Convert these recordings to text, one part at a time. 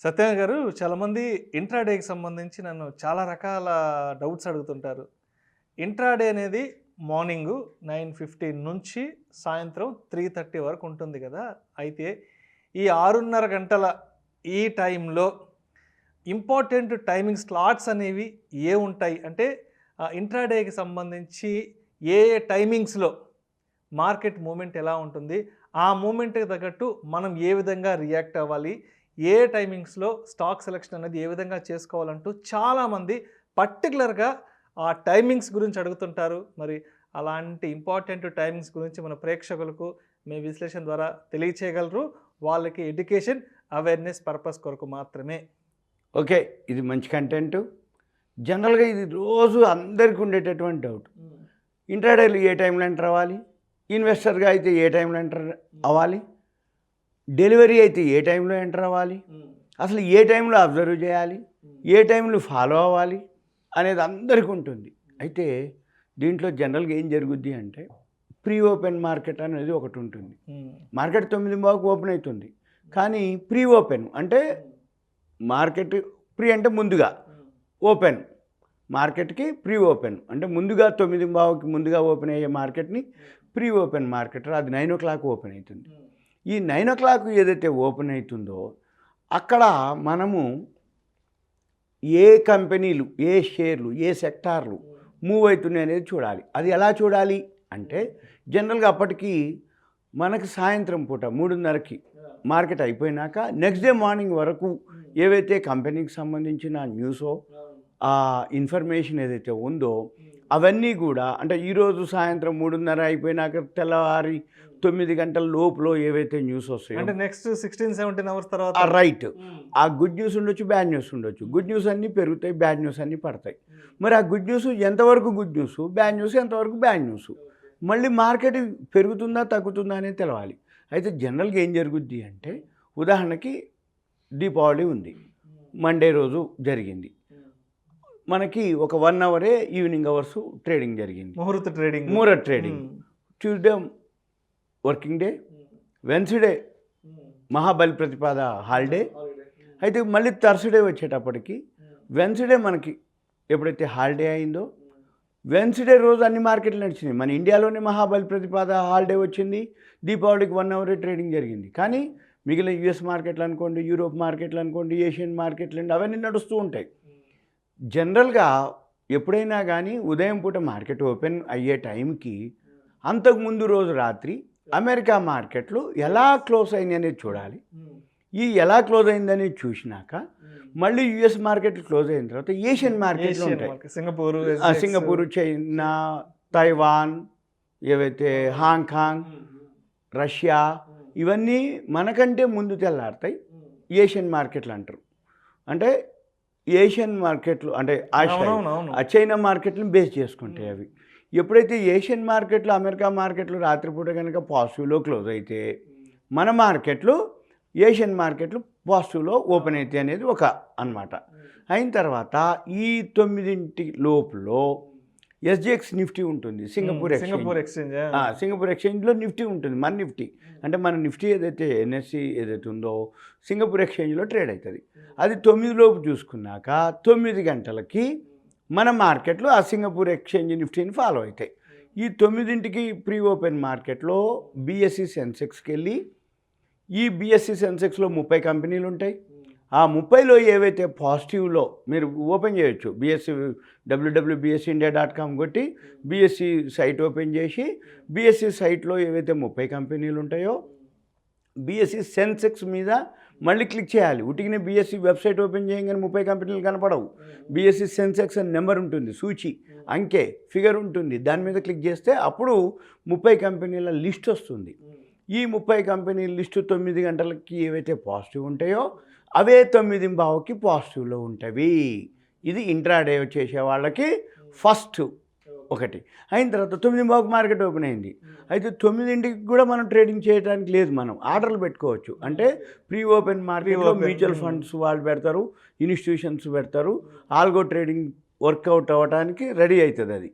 సత్యనారాయణ గారు, చాలామంది ఇంట్రాడేకి సంబంధించి నన్ను చాలా రకాల డౌట్స్ అడుగుతుంటారు. ఇంట్రాడే అనేది మార్నింగు 9:15 నుంచి సాయంత్రం 3:30 వరకు ఉంటుంది కదా! అయితే ఈ 6:30 గంటల ఈ టైంలో ఇంపార్టెంట్ టైమింగ్ స్లాట్స్ అనేవి ఏవుంటాయి? అంటే ఇంట్రాడేకి సంబంధించి ఏ టైమింగ్స్‌లో మార్కెట్ మూవ్‌మెంట్ ఎలా ఉంటుంది? ఆ మూవ్‌మెంట్‌కి తగ్గట్టు మనం ఏ విధంగా రియాక్ట్ అవ్వాలి? ఏ టైమింగ్స్‌లో స్టాక్ సెలక్షన్ అనేది ఏ విధంగా చేసుకోవాలంటూ చాలామంది పర్టిక్యులర్‌గా ఆ టైమింగ్స్ గురించి అడుగుతుంటారు. మరి అలాంటి ఇంపార్టెంట్ టైమింగ్స్ గురించి మన ప్రేక్షకులకు మీ విశ్లేషణ ద్వారా తెలియచేయగలరు. వాళ్ళకి ఎడ్యుకేషన్, అవేర్‌నెస్ పర్పస్ కొరకు మాత్రమే. ఓకే, ఇది మంచి కంటెంటు. జనరల్గా ఇది రోజు అందరికీ ఉండేటటువంటి డౌట్. ఇంట్రాడేలో ఏ టైంలో ఎంటర్ అవ్వాలి, ఇన్వెస్టర్గా అయితే ఏ టైంలో ఎంటర్ అవ్వాలి, డెలివరీ అయితే ఏ టైంలో ఎంటర్ అవ్వాలి, అసలు ఏ టైంలో అబ్జర్వ్ చేయాలి, ఏ టైంలో ఫాలో అవ్వాలి అనేది అందరికీ ఉంటుంది. అయితే దీంట్లో జనరల్గా ఏం జరుగుద్ది అంటే ప్రీ ఓపెన్ మార్కెట్ అనేది ఒకటి ఉంటుంది. మార్కెట్ 9:15కి ఓపెన్ అవుతుంది, కానీ ప్రీ ఓపెన్ అంటే మార్కెట్ ప్రీ అంటే ముందుగా, ఓపెన్ మార్కెట్కి ప్రీ ఓపెన్ అంటే ముందుగా 9:15కి ముందుగా ఓపెన్ అయ్యే మార్కెట్ని ప్రీ ఓపెన్ మార్కెట్, అది 9 o'clock ఓపెన్ అవుతుంది. ఈ 9 o'clock ఏదైతే ఓపెన్ అవుతుందో అక్కడ మనము ఏ కంపెనీలు, ఏ షేర్లు, ఏ సెక్టార్లు మూవ్ అవుతున్నాయి అనేది చూడాలి. అది ఎలా చూడాలి అంటే జనరల్గా అప్పటికి మనకి సాయంత్రం పూట 3:30కి మార్కెట్ అయిపోయినాక నెక్స్ట్ డే మార్నింగ్ వరకు ఏవైతే కంపెనీకి సంబంధించిన న్యూసో ఆ ఇన్ఫర్మేషన్ ఏదైతే ఉందో అవన్నీ కూడా అంటే ఈరోజు సాయంత్రం 3:30 అయిపోయినాక తెల్లవారి 9 గంటల లోపులో ఏవైతే న్యూస్ వస్తాయో అంటే నెక్స్ట్ 16-17 అవర్స్ తర్వాత రైట్, ఆ గుడ్ న్యూస్ ఉండొచ్చు, బ్యాడ్ న్యూస్ ఉండొచ్చు. గుడ్ న్యూస్ అన్నీ పెరుగుతాయి, బ్యాడ్ న్యూస్ అన్నీ పడతాయి. మరి ఆ గుడ్ న్యూస్ ఎంతవరకు గుడ్ న్యూస్, బ్యాడ్ న్యూస్ ఎంతవరకు బ్యాడ్ న్యూస్, మళ్ళీ మార్కెట్ పెరుగుతుందా తగ్గుతుందా అనేది తెలవాలి. అయితే జనరల్గా ఏం జరుగుద్ది అంటే ఉదాహరణకి దీపావళి ఉంది, మండే రోజు జరిగింది, మనకి ఒక 1 అవరే ఈవినింగ్ అవర్స్ ట్రేడింగ్ జరిగింది, ముహూర్త trading. Tuesday working day, Wednesday Mahabali Pratipada holiday. అయితే మళ్ళీ థర్స్డే వచ్చేటప్పటికి వెన్స్డే మనకి ఎప్పుడైతే హాలిడే అయిందో వెన్స్డే రోజు అన్ని మార్కెట్లు నడిచినాయి. మన ఇండియాలోనే మహాబలి ప్రతిపాద హాలిడే వచ్చింది, దీపావళికి 1 అవరే ట్రేడింగ్ జరిగింది. కానీ మిగిలిన యుఎస్ మార్కెట్లు అనుకోండి, యూరోప్ మార్కెట్లు అనుకోండి, ఏషియన్ మార్కెట్లు అండి, అవన్నీ నడుస్తూ ఉంటాయి. జనరల్గా ఎప్పుడైనా కానీ ఉదయం పూట మార్కెట్ ఓపెన్ అయ్యే టైంకి అంతకుముందు రోజు రాత్రి అమెరికా మార్కెట్లు ఎలా క్లోజ్ అయింది అనేది చూడాలి. ఈ ఎలా క్లోజ్ అయిందనేది చూసినాక మళ్ళీ యుఎస్ మార్కెట్లు క్లోజ్ అయిన తర్వాత ఏషియన్ మార్కెట్లు ఉంటాయి, సింగపూరు, చైనా, తైవాన్, ఏవైతే హాంకాంగ్, రష్యా, ఇవన్నీ మనకంటే ముందు తెల్లారుతాయి. ఏషియన్ మార్కెట్లు అంటారు. అంటే ఏషియన్ మార్కెట్లు అంటే చైనా మార్కెట్లను బేస్ చేసుకుంటాయి అవి. ఎప్పుడైతే ఏషియన్ మార్కెట్లు, అమెరికా మార్కెట్లు రాత్రిపూట కనుక పాజిటివ్లో క్లోజ్ అయితే మన మార్కెట్లు, ఏషియన్ మార్కెట్లు పాజిటివ్లో ఓపెన్ అవుతాయి అనేది ఒక అన్నమాట. అయిన తర్వాత ఈ 9 లోపులో ఎస్జిఎక్స్ నిఫ్టీ ఉంటుంది, సింగపూర్ ఎక్స్చేంజ్లో నిఫ్టీ ఉంటుంది. మన నిఫ్టీ అంటే మన నిఫ్టీ ఏదైతే ఎన్ఎస్సి ఏదైతే ఉందో సింగపూర్ ఎక్స్చేంజ్లో ట్రేడ్ అవుతుంది. అది 9 లోపు చూసుకున్నాక 9 గంటలకి మన మార్కెట్లో ఆ సింగపూర్ ఎక్స్చేంజ్ నిఫ్టీని ఫాలో అవుతాయి. ఈ 9ంటికి ప్రీ ఓపెన్ మార్కెట్లో బిఎస్సి సెన్సెక్స్కి వెళ్ళి ఈ బిఎస్సి సెన్సెక్స్లో 30 కంపెనీలు ఉంటాయి. ఆ 30లో ఏవైతే పాజిటివ్లో మీరు ఓపెన్ చేయొచ్చు, బిఎస్సి www.bsindia.com కొట్టి బిఎస్సి సైట్ ఓపెన్ చేసి బిఎస్సి సైట్లో ఏవైతే 30 కంపెనీలు ఉంటాయో బిఎస్సి సెన్సెక్స్ మీద మళ్ళీ క్లిక్ చేయాలి. ఉటికినే బిఎస్సి వెబ్సైట్ ఓపెన్ చేయగానే 30 కంపెనీలు కనపడవు. బిఎస్సి సెన్సెక్స్ అని నెంబర్ ఉంటుంది, సూచి, అంకె, ఫిగర్ ఉంటుంది. దాని మీద క్లిక్ చేస్తే అప్పుడు 30 కంపెనీల లిస్ట్ వస్తుంది. ఈ 30 కంపెనీల లిస్టు 9 గంటలకి ఏవైతే పాజిటివ్ ఉంటాయో అవే 9:15కి పాజిటివ్లో ఉంటాయి. ఇది ఇంట్రాడే చేసే వాళ్ళకి ఫస్ట్ ఒకటి. అయిన తర్వాత 9:15కి మార్కెట్ ఓపెన్ అయింది. అయితే 9ంటికి కూడా మనం ట్రేడింగ్ చేయడానికి లేదు, మనం ఆర్డర్లు పెట్టుకోవచ్చు. అంటే ప్రీ ఓపెన్ మార్కెట్లో మ్యూచువల్ ఫండ్స్ వాళ్ళు పెడతారు, ఇన్స్టిట్యూషన్స్ పెడతారు, ఆల్గో ట్రేడింగ్ వర్కౌట్ అవ్వడానికి రెడీ అవుతుంది. అది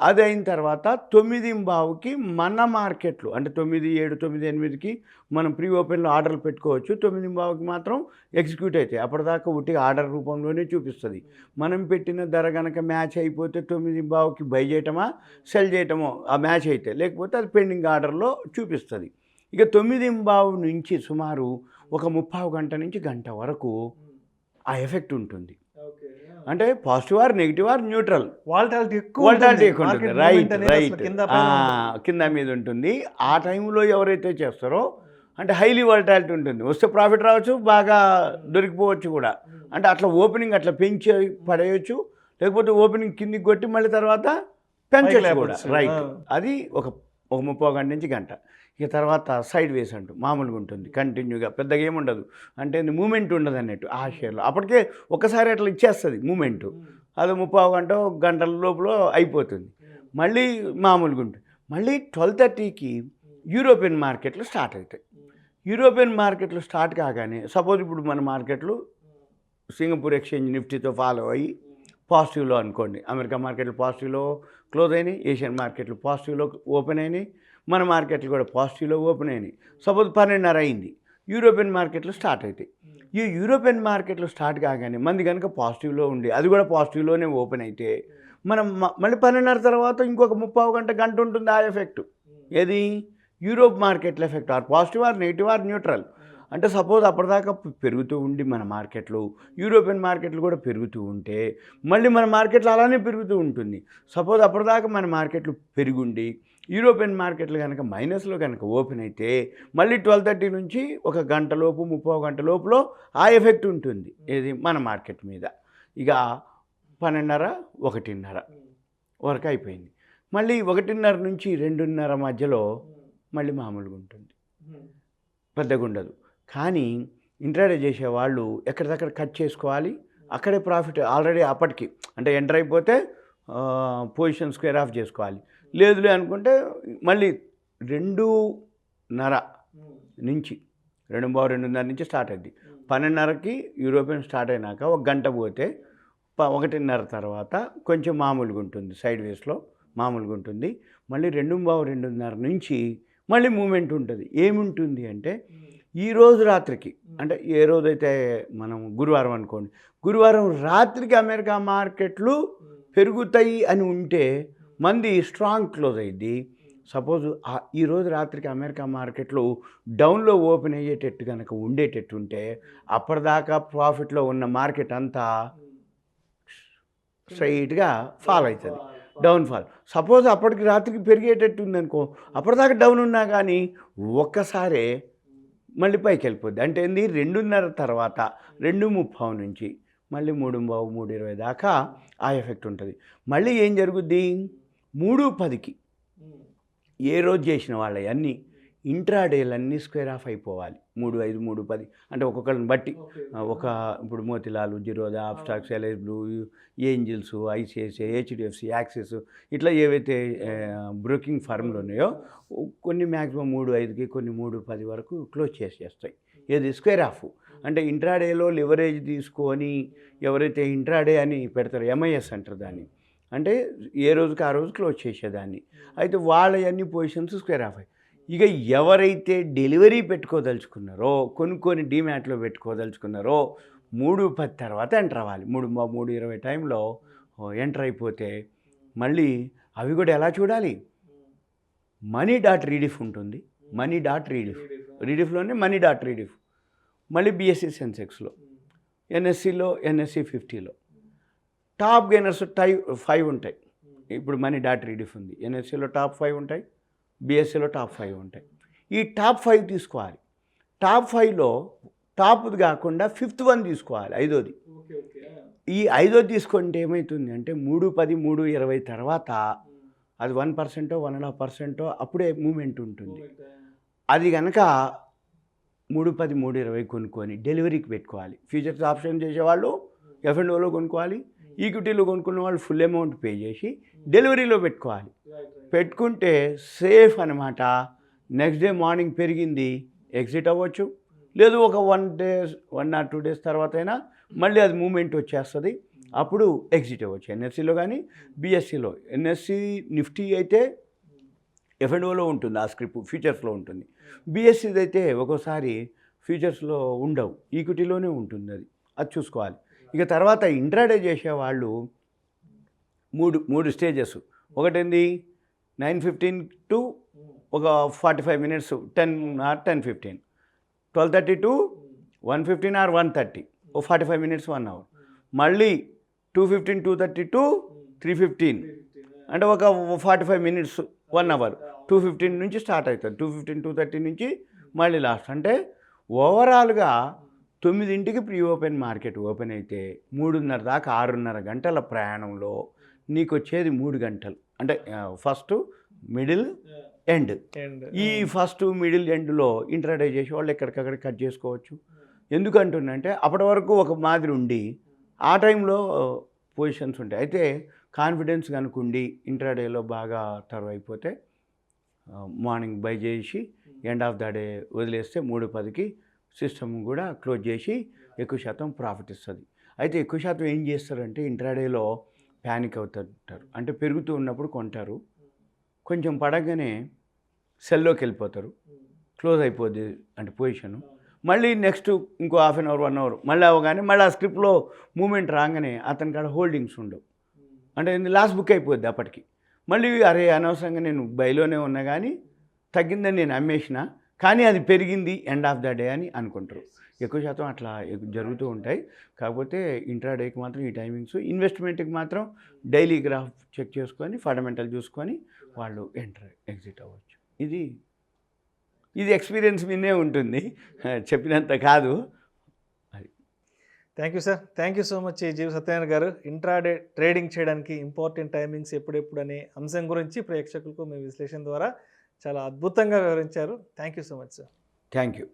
అది అయిన తర్వాత 9:15కి మన మార్కెట్లు అంటే 9, 7, 9, 8కి మనం ప్రీ ఓపెన్లో ఆర్డర్లు పెట్టుకోవచ్చు. 9:15కి మాత్రం ఎగ్జిక్యూట్ అవుతాయి. అప్పటిదాకా ఉట్టి ఆర్డర్ రూపంలోనే చూపిస్తుంది. మనం పెట్టిన ధర కనుక మ్యాచ్ అయిపోతే 9:15కి బై చేయటమా సెల్ చేయటమో ఆ మ్యాచ్ అయితే, లేకపోతే అది పెండింగ్ ఆర్డర్లో చూపిస్తుంది. ఇక 9:15 నుంచి సుమారు ఒక 30 గంట నుంచి గంట వరకు ఆ ఎఫెక్ట్ ఉంటుంది. అంటే positive or negative or neutral, volatility ఎక్కువ ఉంటుంది. రైట్ కింద మీద ఉంటుంది. ఆ టైంలో ఎవరైతే చేస్తారో అంటే హైలీ వాలటాలిటీ ఉంటుంది. వస్తే ప్రాఫిట్ రావచ్చు, బాగా దొరికిపోవచ్చు కూడా. అంటే అట్లా ఓపెనింగ్ అట్లా పెంచి పడేయచ్చు, లేకపోతే ఓపెనింగ్ కిందికి కొట్టి మళ్ళీ తర్వాత పెంచచ్చు కూడా. రైట్. అది ఒక 30 గంట నుంచి గంట. ఇక తర్వాత సైడ్ వేస్ అంటూ మామూలుగా ఉంటుంది, కంటిన్యూగా పెద్దగా ఏముండదు. అంటే మూమెంట్ ఉండదు అన్నట్టు ఆ షేర్లో. అప్పటికే ఒకసారి అట్లా ఇచ్చేస్తుంది మూమెంటు. అది 30 గంటల లోపల అయిపోతుంది. మళ్ళీ మామూలుగా ఉంటుంది. మళ్ళీ 12:30కి యూరోపియన్ మార్కెట్లు స్టార్ట్ అవుతాయి. యూరోపియన్ మార్కెట్లు స్టార్ట్ కాగానే సపోజ్ ఇప్పుడు మన మార్కెట్లు సింగపూర్ ఎక్స్చేంజ్ నిఫ్టీతో ఫాలో అయ్యి పాజిటివ్లో అనుకోండి. అమెరికా మార్కెట్లు పాజిటివ్లో క్లోజ్ అయినాయి, ఏషియన్ మార్కెట్లు పాజిటివ్లో ఓపెన్ అయినాయి, మన మార్కెట్లు కూడా పాజిటివ్లో ఓపెన్ అయినాయి. సపోజ్ 12:30 అయింది, యూరోపియన్ మార్కెట్లు స్టార్ట్ అవుతాయి. ఈ యూరోపియన్ మార్కెట్లు స్టార్ట్ కాగానే మంది కనుక పాజిటివ్లో ఉండి అది కూడా పాజిటివ్లోనే ఓపెన్ అయితే మనం మళ్ళీ 12:30 తర్వాత ఇంకొక 30 గంట ఉంటుంది ఆ ఎఫెక్ట్. ఏది యూరోప్ మార్కెట్ల effect, or positive or negative or neutral. అంటే సపోజ్ అప్పటిదాకా పెరుగుతూ ఉండి మన మార్కెట్లు, యూరోపియన్ మార్కెట్లు కూడా పెరుగుతూ ఉంటే మళ్ళీ మన మార్కెట్లు అలానే పెరుగుతూ ఉంటుంది. సపోజ్ అప్పటిదాకా మన మార్కెట్లు పెరుగుండి యూరోపియన్ మార్కెట్లు కనుక మైనస్లో కనుక ఓపెన్ అయితే మళ్ళీ 12:30 నుంచి ఒక గంట లోపు 30 గంట లోపల ఆ ఎఫెక్ట్ ఉంటుంది. ఏది మన మార్కెట్ మీద. ఇక 12:30, 1:30 వరకు అయిపోయింది. మళ్ళీ 1:30 నుంచి 2:30 మధ్యలో మళ్ళీ మామూలుగా ఉంటుంది, పెద్దగా ఉండదు. కానీ ఇంట్రాడే చేసేవాళ్ళు ఎక్కడిదక్కడ కట్ చేసుకోవాలి. అక్కడే ప్రాఫిట్ ఆల్రెడీ అప్పటికి అంటే ఎంటర్ అయిపోతే పొజిషన్ స్క్వేర్ ఆఫ్ చేసుకోవాలి. లేదులే అనుకుంటే మళ్ళీ 2:30 నుంచి 2:30 నుంచి స్టార్ట్ అయింది. 12:30కి యూరోపియన్ స్టార్ట్ అయినాక ఒక గంట పోతే 1:30 తర్వాత కొంచెం మామూలుగా ఉంటుంది, సైడ్ వేస్లో మామూలుగా ఉంటుంది. మళ్ళీ 2:30 నుంచి మళ్ళీ మూమెంట్ ఉంటుంది. ఏముంటుంది అంటే ఈరోజు రాత్రికి, అంటే ఏ రోజైతే మనం గురువారం అనుకోండి, గురువారం రాత్రికి అమెరికా మార్కెట్లు పెరుగుతాయి అని ఉంటే మంది స్ట్రాంగ్ క్లోజ్ అయ్యింది. సపోజ్ ఈరోజు రాత్రికి అమెరికా మార్కెట్లు డౌన్లో ఓపెన్ అయ్యేటట్టు కనుక ఉండేటట్టు ఉంటే అప్పటిదాకా ప్రాఫిట్లో ఉన్న మార్కెట్ అంతా స్ట్రైట్గా ఫాల్ అవుతుంది, డౌన్ఫాల్. సపోజ్ అప్పటికి రాత్రికి పెరిగేటట్టు ఉందనుకో, అప్పటిదాకా డౌన్ ఉన్నా కానీ ఒక్కసారే మళ్ళీ పైకి వెళ్ళిపోద్ది. అంటే ఏంది 2:30 తర్వాత 2:30 నుంచి మళ్ళీ 3:15, 3:20 దాకా ఆ ఎఫెక్ట్ ఉంటుంది. మళ్ళీ ఏం జరుగుద్ది, 3:10కి ఏ రోజు చేసిన వాళ్ళవన్నీ ఇంట్రాడేలన్నీ స్క్వేర్ ఆఫ్ అయిపోవాలి. 3:05, 3:10 అంటే ఒక్కొక్కరిని బట్టి ఇప్పుడు Motilal, Zerodha, Upstox, LIC blue, angels, ICICI, HDFC, Axis ఇట్లా ఏవైతే బ్రోకింగ్ ఫర్మ్లు ఉన్నాయో కొన్ని మ్యాక్సిమం 3:05కి, కొన్ని 3:10 వరకు క్లోజ్ చేసేస్తాయి. ఏది స్క్వేర్ ఆఫ్. అంటే ఇంట్రాడేలో లివరేజ్ తీసుకొని ఎవరైతే ఇంట్రాడే అని పెడతారో, ఎంఐఎస్ అంటారు దాన్ని, అంటే ఏ రోజుకి ఆ రోజు క్లోజ్ చేసేదాన్ని. అయితే వాళ్ళ అన్ని పొజిషన్స్ స్క్వేర్ ఆఫ్ అయ్యి. ఇక ఎవరైతే డెలివరీ పెట్టుకోదలుచుకున్నారో, కొనుక్కొని డీమ్యాట్లో పెట్టుకోదలుచుకున్నారో 3:10 తర్వాత ఎంటర్ అవ్వాలి. 3:20 టైంలో ఎంటర్ అయిపోతే మళ్ళీ అవి కూడా ఎలా చూడాలి, మనీ డాట్ రీడిఫ్ ఉంటుంది. మనీ డాట్ రీడిఫ్లోనే మనీ డాట్ రీడిఫ్. మళ్ళీ బిఎస్సి సెన్సెక్స్లో, ఎన్ఎస్సిలో, ఎన్ఎస్సి 50లో టాప్ గెయినర్స్ 5 ఉంటాయి. ఇప్పుడు మనీ డాట్ రీడిఫ్ ఉంది, ఎన్ఎస్సిలో టాప్ 5 ఉంటాయి, బిఎస్సిలో టాప్ 5 ఉంటాయి. ఈ టాప్ 5 తీసుకోవాలి. టాప్ 5లో టాప్ది కాకుండా 5th వన్ తీసుకోవాలి, 5వది. ఈ 5వది తీసుకుంటే ఏమవుతుంది అంటే 3:10, 3:20 తర్వాత అది 1%, 1.5% అప్పుడే మూమెంట్ ఉంటుంది. అది కనుక 3:10, 3:20 కొనుక్కొని డెలివరీకి పెట్టుకోవాలి. ఫ్యూచర్స్ ఆప్షన్ చేసేవాళ్ళు F&Oలో కొనుక్కోవాలి. ఈక్విటీలో కొనుక్కున్న వాళ్ళు ఫుల్ అమౌంట్ పే చేసి డెలివరీలో పెట్టుకోవాలి. పెట్టుకుంటే సేఫ్ అనమాట. నెక్స్ట్ డే మార్నింగ్ పెరిగింది ఎగ్జిట్ అవ్వచ్చు, లేదు ఒక 1 or 2 days తర్వాత అయినా మళ్ళీ అది మూమెంట్ వచ్చేస్తుంది. అప్పుడు ఎగ్జిట్ అవ్వచ్చు ఎన్ఎస్సిలో కానీ బిఎస్సిలో. ఎన్ఎస్సి నిఫ్టీ అయితే ఎఫ్ఎండ్ఓలో ఉంటుంది, ఆ స్క్రిప్ట్ ఫ్యూచర్స్లో ఉంటుంది. బిఎస్సిది అయితే ఒక్కోసారి ఫ్యూచర్స్లో ఉండవు, ఈక్విటీలోనే ఉంటుంది, అది చూసుకోవాలి. ఇక తర్వాత ఇంట్రాడే చేసేవాళ్ళు మూడు స్టేజెస్. ఒకటేంది 9:15 టు ఒక 45 మినిట్స్, 10 or 10:15, 12:30 to 1:15 or 1:30, ఓ 45 మినిట్స్ 1 hour. మళ్ళీ 2:15, 2:30 to 3:15 అంటే ఒక 45 మినిట్స్ 1 hour. 2:15 నుంచి స్టార్ట్ అవుతుంది, 2:15, 2:30 నుంచి మళ్ళీ లాస్ట్. అంటే ఓవరాల్గా 9ంటికి ప్రీ ఓపెన్ మార్కెట్ ఓపెన్ అయితే 3:30 దాకా 6:30 గంటల ప్రయాణంలో నీకు వచ్చేది 3 గంటలు. అంటే ఫస్ట్, మిడిల్, ఎండ్. ఈ ఫస్ట్, మిడిల్, ఎండ్లో ఇంట్రాడే చేసే వాళ్ళు ఎక్కడికక్కడ కట్ చేసుకోవచ్చు. ఎందుకంటుందంటే అప్పటి వరకు ఒక మాదిరి ఉండి ఆ టైంలో పొజిషన్స్ ఉంటాయి. అయితే కాన్ఫిడెన్స్ కనుకుండి ఇంట్రాడేలో బాగా టర్వ్ అయిపోతే మార్నింగ్ బై చేసి ఎండ్ ఆఫ్ ద డే వదిలేస్తే 3:10కి సిస్టమ్ కూడా క్లోజ్ చేసి ఎక్కువ శాతం ప్రాఫిట్ ఇస్తుంది. అయితే ఎక్కువ శాతం ఏం చేస్తారంటే ఇంట్రాడేలో ప్యానిక్ అవుతుంటారు. అంటే పెరుగుతూ ఉన్నప్పుడు కొంటారు, కొంచెం పడగానే సెల్లోకి వెళ్ళిపోతారు, క్లోజ్ అయిపోద్ది అంటే పొజిషను. మళ్ళీ నెక్స్ట్ ఇంకో హాఫ్ అన్ అవర్ 1 hour మళ్ళీ అవగానే మళ్ళీ ఆ స్క్రిప్ట్లో మూమెంట్ రాగానే అతని కాడ హోల్డింగ్స్ ఉండవు. అంటే లాస్ట్ బుక్ అయిపోద్ది అప్పటికి. మళ్ళీ అరే అనవసరంగా నేను బైలోనే ఉన్నా కానీ తగ్గిందని నేను అమ్మేసిన, కానీ అది పెరిగింది ఎండ్ ఆఫ్ ద డే అని అనుకుంటారు. ఎక్కువ శాతం అట్లా జరుగుతూ ఉంటాయి. కాకపోతే ఇంట్రాడేకి మాత్రం ఈ టైమింగ్స్, ఇన్వెస్ట్మెంట్కి మాత్రం డైలీ గ్రాఫ్ చెక్ చేసుకొని ఫండమెంటల్ చూసుకొని వాళ్ళు ఎగ్జిట్ అవ్వచ్చు. ఇది ఎక్స్పీరియన్స్ మీదే ఉంటుంది, చెప్పినంత కాదు. Thank you sir, thank you so much G V Satyanarayana గారు. ఇంట్రాడే ట్రేడింగ్ చేయడానికి ఇంపార్టెంట్ టైమింగ్స్ ఎప్పుడెప్పుడు అనే అంశం గురించి ప్రేక్షకులకు మీ విశ్లేషణ ద్వారా చాలా అద్భుతంగా వివరించారు. Thank you so much sir. Thank you.